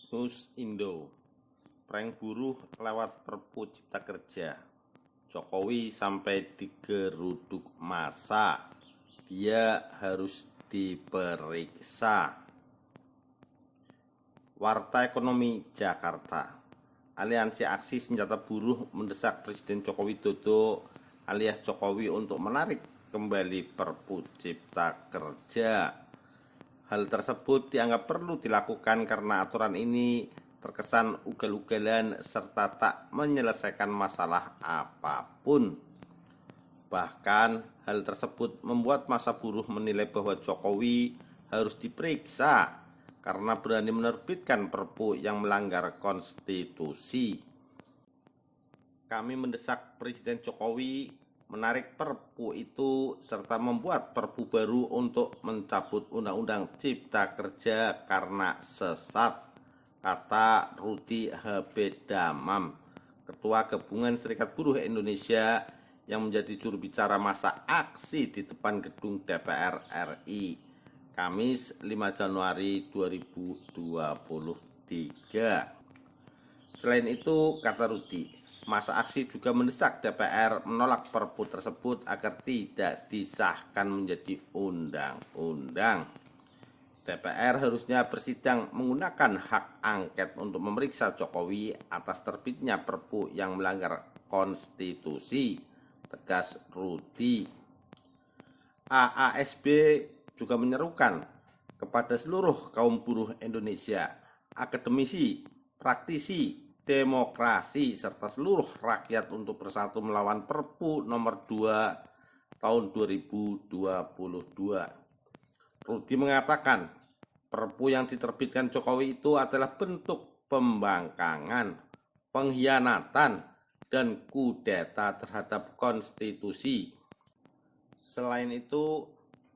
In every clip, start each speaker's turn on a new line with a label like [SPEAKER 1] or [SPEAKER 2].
[SPEAKER 1] News Indo, prank buruh lewat Perpu Cipta Kerja. Jokowi sampai digeruduk massa, dia harus diperiksa. Warta Ekonomi Jakarta, Aliansi Aksi Senjata Buruh mendesak Presiden Joko Widodo alias Jokowi untuk menarik kembali Perpu Cipta Kerja. Hal tersebut dianggap perlu dilakukan karena aturan ini terkesan ugal-ugalan serta tak menyelesaikan masalah apapun. Bahkan hal tersebut membuat massa buruh menilai bahwa Jokowi harus diperiksa karena berani menerbitkan perpu yang melanggar konstitusi. Kami mendesak Presiden Jokowi menarik perpu itu serta membuat perpu baru untuk mencabut Undang-Undang Cipta Kerja karena sesat, kata Rudy Habedamam, Ketua Gabungan Serikat Buruh Indonesia yang menjadi juru bicara massa aksi di depan gedung DPR RI, Kamis 5 Januari 2023. Selain itu, kata Rudy, massa aksi juga mendesak DPR menolak perpu tersebut agar tidak disahkan menjadi undang-undang. DPR harusnya bersidang menggunakan hak angket untuk memeriksa Jokowi atas terbitnya perpu yang melanggar konstitusi, tegas Rudy. AASB juga menyerukan kepada seluruh kaum buruh Indonesia, akademisi, praktisi, demokrasi, serta seluruh rakyat untuk bersatu melawan Perpu nomor 2 tahun 2022. Rudy mengatakan, Perpu yang diterbitkan Jokowi itu adalah bentuk pembangkangan, pengkhianatan, dan kudeta terhadap konstitusi. Selain itu,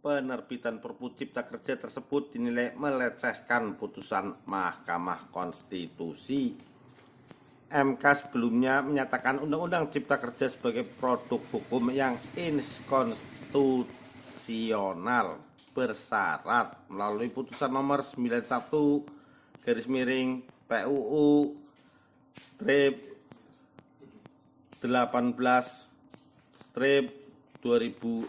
[SPEAKER 1] penerbitan Perpu Cipta Kerja tersebut dinilai melecehkan putusan Mahkamah Konstitusi. MK sebelumnya menyatakan Undang-Undang Cipta Kerja sebagai produk hukum yang inkonstitusional bersyarat melalui putusan nomor 91 PUU strip 18 strip 2020.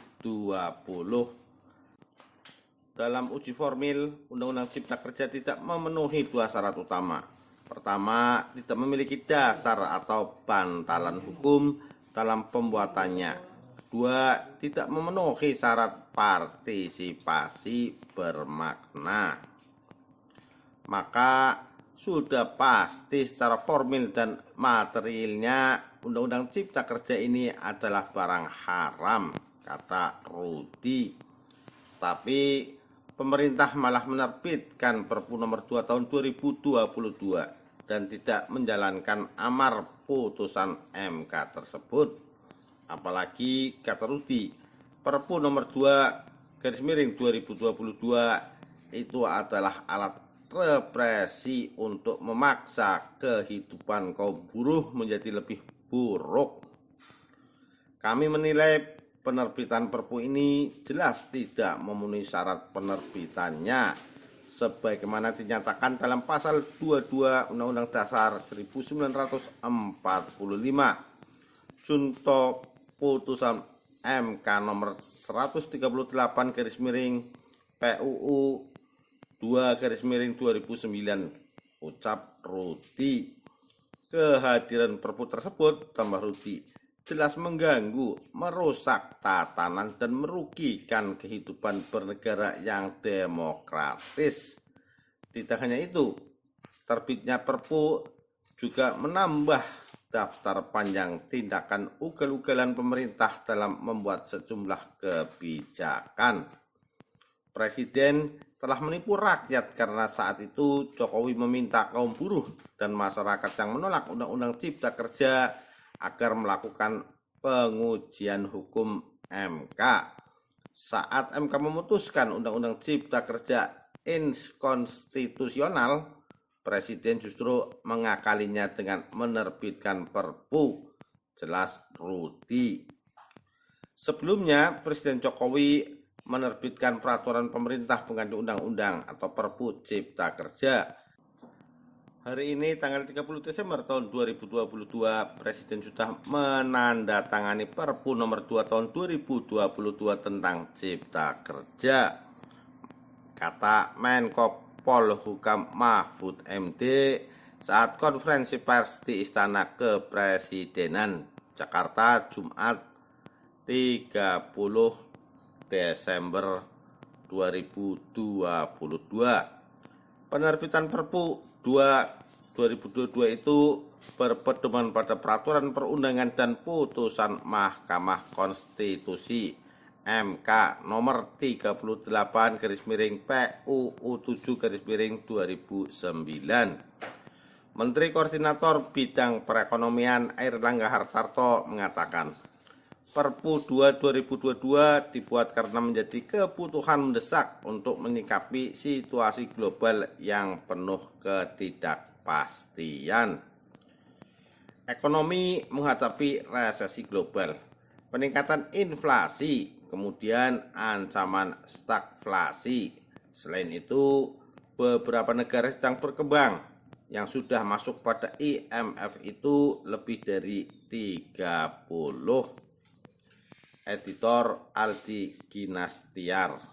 [SPEAKER 1] Dalam uji formil, Undang-Undang Cipta Kerja tidak memenuhi dua syarat utama. Pertama, tidak memiliki dasar atau bantalan hukum dalam pembuatannya. Kedua, tidak memenuhi syarat partisipasi bermakna. Maka sudah pasti secara formil dan materialnya Undang-Undang Cipta Kerja ini adalah barang haram, kata Rudy. Tapi pemerintah malah menerbitkan Perpu nomor 2 tahun 2022 dan tidak menjalankan amar putusan MK tersebut. Apalagi, kata Rudy, Perpu nomor 2/2022 itu adalah alat represi untuk memaksa kehidupan kaum buruh menjadi lebih buruk. Kami menilai penerbitan Perpu ini jelas tidak memenuhi syarat penerbitannya sebagaimana dinyatakan dalam pasal 22 Undang-Undang Dasar 1945 junto putusan MK nomor 138 PUU 2/2009, ucap Rudy. Kehadiran Perpu tersebut, tambah Rudy, jelas mengganggu, merusak tatanan dan merugikan kehidupan bernegara yang demokratis. Tidak hanya itu, terbitnya Perpu juga menambah daftar panjang tindakan ugal-ugalan pemerintah dalam membuat sejumlah kebijakan. Presiden telah menipu rakyat karena saat itu Jokowi meminta kaum buruh dan masyarakat yang menolak Undang-Undang Cipta Kerja agar melakukan pengujian hukum MK. Saat MK memutuskan Undang-Undang Cipta Kerja inkonstitusional, Presiden justru mengakalinya dengan menerbitkan Perpu, jelas Rudy. Sebelumnya, Presiden Jokowi menerbitkan peraturan pemerintah pengganti undang-undang atau Perpu Cipta Kerja. Hari ini tanggal 30 Desember tahun 2022, Presiden sudah menandatangani Perpu nomor 2 tahun 2022 tentang Cipta Kerja. Kata Menko Polhukam Mahfud MD saat konferensi pers di Istana Kepresidenan Jakarta Jumat 30 Desember 2022. Penerbitan Perpu 2022 itu berpedoman pada peraturan perundangan dan putusan Mahkamah Konstitusi MK nomor 38/PUU 7/2009. Menteri Koordinator Bidang Perekonomian Airlangga Hartarto mengatakan, Perpu 2 2022 dibuat karena menjadi kebutuhan mendesak untuk menyikapi situasi global yang penuh ketidakpastian. Ekonomi menghadapi resesi global, peningkatan inflasi, kemudian ancaman stagflasi. Selain itu, beberapa negara sedang berkembang yang sudah masuk pada IMF itu lebih dari 30. Editor Aldi Ginastiar.